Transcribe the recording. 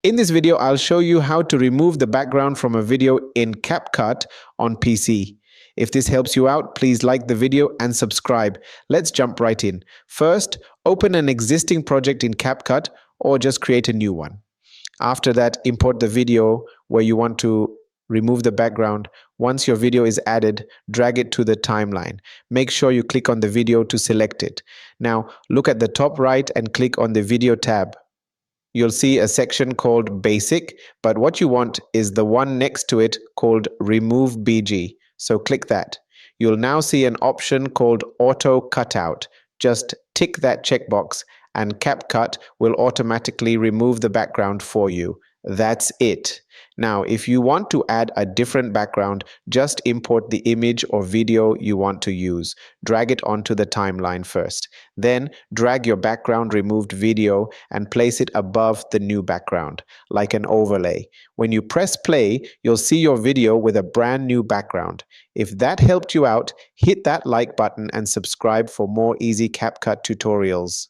In this video, I'll show you how to remove the background from a video in CapCut on PC. If this helps you out, please like the video and subscribe. Let's jump right in. First, open an existing project in CapCut or just create a new one. After that, import the video where you want to remove the background. Once your video is added, drag it to the timeline. Make sure you click on the video to select it. Now, look at the top right and click on the video tab. You'll see a section called Basic, but what you want is the one next to it called Remove BG. So click that. You'll now see an option called Auto Cutout. Just tick that checkbox and CapCut will automatically remove the background for you. That's it. Now, if you want to add a different background, just import the image or video you want to use. Drag it onto the timeline first. Then drag your background removed video and place it above the new background, like an overlay. When you press play, you'll see your video with a brand new background. If that helped you out, hit that like button and subscribe for more easy CapCut tutorials.